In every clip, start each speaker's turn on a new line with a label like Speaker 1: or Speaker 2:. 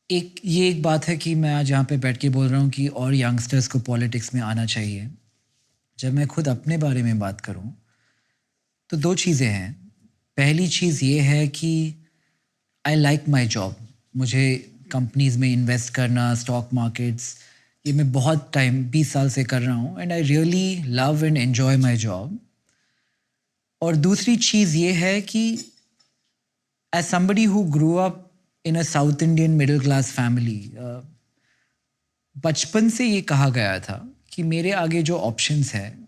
Speaker 1: एक बात है कि मैं आज यहाँ पे बैठ के बोल रहा हूँ कि और यंगस्टर्स को पॉलिटिक्स में आना चाहिए। जब मैं खुद अपने बारे में बात करूँ तो 2 चीज़ें हैं। पहली चीज़ ये है कि आई लाइक माय जॉब। मुझे कंपनीज़ में इन्वेस्ट करना, स्टॉक मार्केट्स, ये मैं बहुत टाइम 20 साल से कर रहा हूँ and I really love and enjoy my job. और दूसरी चीज़ ये है कि as somebody who grew up in a south Indian middle class family, बचपन से ये कहा गया था कि मेरे आगे जो ऑप्शंस हैं,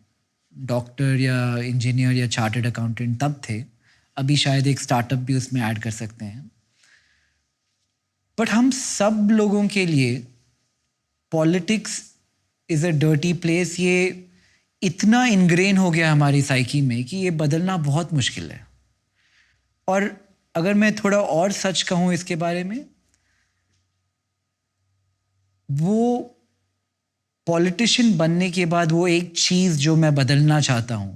Speaker 1: डॉक्टर या इंजीनियर या चार्टर्ड अकाउंटेंट तब थे, अभी शायद एक स्टार्टअप भी उसमें ऐड कर सकते हैं। बट हम सब लोगों के लिए politics is a dirty place. ये इतना इनग्रेन हो गया हमारी साइकी में कि ये बदलना बहुत मुश्किल है। और अगर मैं थोड़ा और सच कहूँ इसके बारे में, वो पॉलिटिशियन बनने के बाद वो एक चीज़ जो मैं बदलना चाहता हूँ,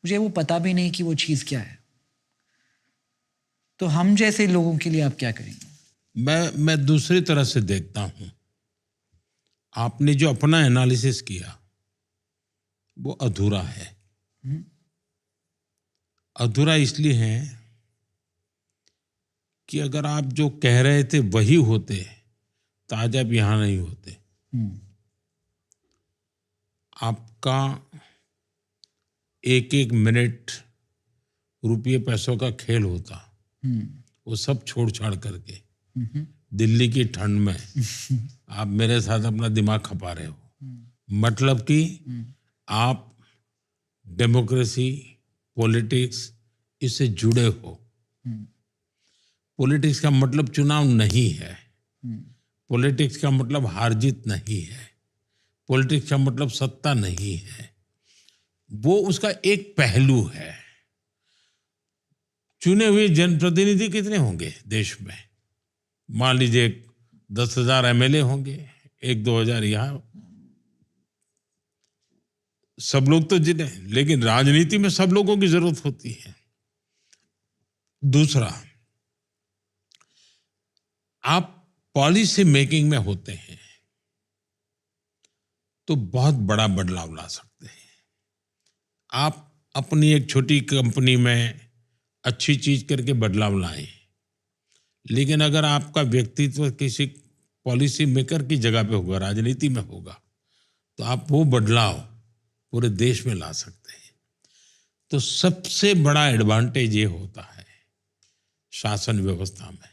Speaker 1: मुझे वो पता भी नहीं कि वो चीज़ क्या है। तो हम जैसे लोगों के लिए आप क्या करेंगे?
Speaker 2: मैं दूसरी तरह से देखता हूं। आपने जो अपना एनालिसिस किया वो अधूरा है। अधूरा इसलिए है कि अगर आप जो कह रहे थे वही होते तो आज आप यहां नहीं होते। आपका एक एक मिनट रुपये पैसों का खेल होता। वो सब छोड़ छाड़ करके दिल्ली की ठंड में आप मेरे साथ अपना दिमाग खपा रहे हो। मतलब कि आप डेमोक्रेसी, पॉलिटिक्स, इससे जुड़े हो। पॉलिटिक्स का मतलब चुनाव नहीं है। पॉलिटिक्स का मतलब हार जीत नहीं है। पॉलिटिक्स का मतलब सत्ता नहीं है। वो उसका एक पहलू है। चुने हुए जनप्रतिनिधि कितने होंगे देश में? मान लीजिए 10,000 एमएलए होंगे, 1-2 हजार यहाँ। सब लोग तो जिने, लेकिन राजनीति में सब लोगों की जरूरत होती है। दूसरा, आप पॉलिसी मेकिंग में होते हैं तो बहुत बड़ा बदलाव ला सकते हैं। आप अपनी एक छोटी कंपनी में अच्छी चीज करके बदलाव लाएं, लेकिन अगर आपका व्यक्तित्व किसी पॉलिसी मेकर की जगह पे होगा, राजनीति में होगा, तो आप वो बदलाव पूरे देश में ला सकते हैं। तो सबसे बड़ा एडवांटेज ये होता है शासन व्यवस्था में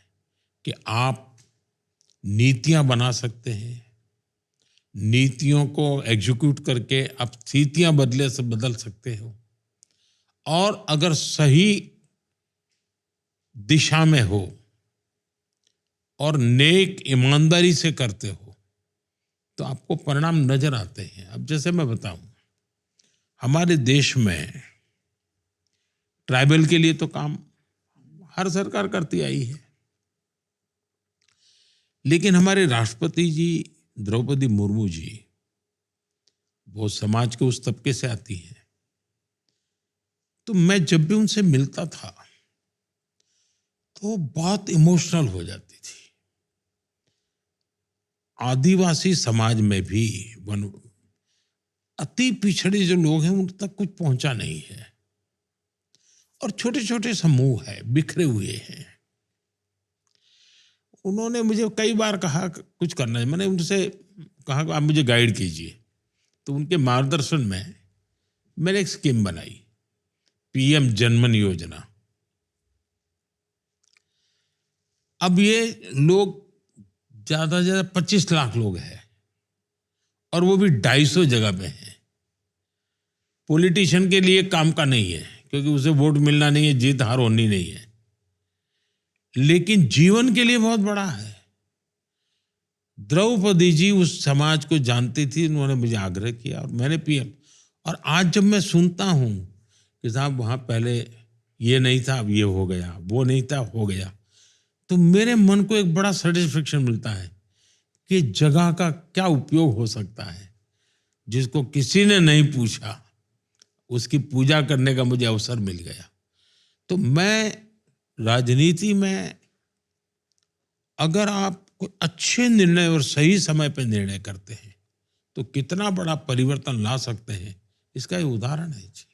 Speaker 2: कि आप नीतियां बना सकते हैं। नीतियों को एग्जीक्यूट करके आप स्थितियां बदल सकते हो। और अगर सही दिशा में हो और नेक ईमानदारी से करते हो तो आपको परिणाम नजर आते हैं। अब जैसे मैं बताऊं, हमारे देश में ट्राइबल के लिए तो काम हर सरकार करती आई है, लेकिन हमारे राष्ट्रपति जी द्रौपदी मुर्मू जी वो समाज के उस तबके से आती हैं। तो मैं जब भी उनसे मिलता था तो बहुत इमोशनल हो जाती थी। आदिवासी समाज में भी अति पिछड़े जो लोग हैं उन तक कुछ पहुंचा नहीं है, और छोटे छोटे समूह है, बिखरे हुए हैं। उन्होंने मुझे कई बार कहा कुछ करना है। मैंने उनसे कहा कि आप मुझे गाइड कीजिए। तो उनके मार्गदर्शन में मैंने एक स्कीम बनाई, पीएम जनमन योजना। अब ये लोग ज्यादा से ज्यादा 25 लाख लोग हैं और वो भी 250 जगह पे हैं। पॉलिटिशियन के लिए काम का नहीं है क्योंकि उसे वोट मिलना नहीं है, जीत हार होनी नहीं है, लेकिन जीवन के लिए बहुत बड़ा है। द्रौपदी जी उस समाज को जानती थी, उन्होंने मुझे आग्रह किया और मैंने पीएम। और आज जब मैं सुनता हूं कि साहब वहां पहले ये नहीं था, अब ये हो गया, वो नहीं था, हो गया, तो मेरे मन को एक बड़ा सेटिस्फेक्शन मिलता है कि जगह का क्या उपयोग हो सकता है। जिसको किसी ने नहीं पूछा उसकी पूजा करने का मुझे अवसर मिल गया। तो मैं राजनीति में, अगर आप कोई अच्छे निर्णय और सही समय पे निर्णय करते हैं तो कितना बड़ा परिवर्तन ला सकते हैं, इसका ये उदाहरण है जी।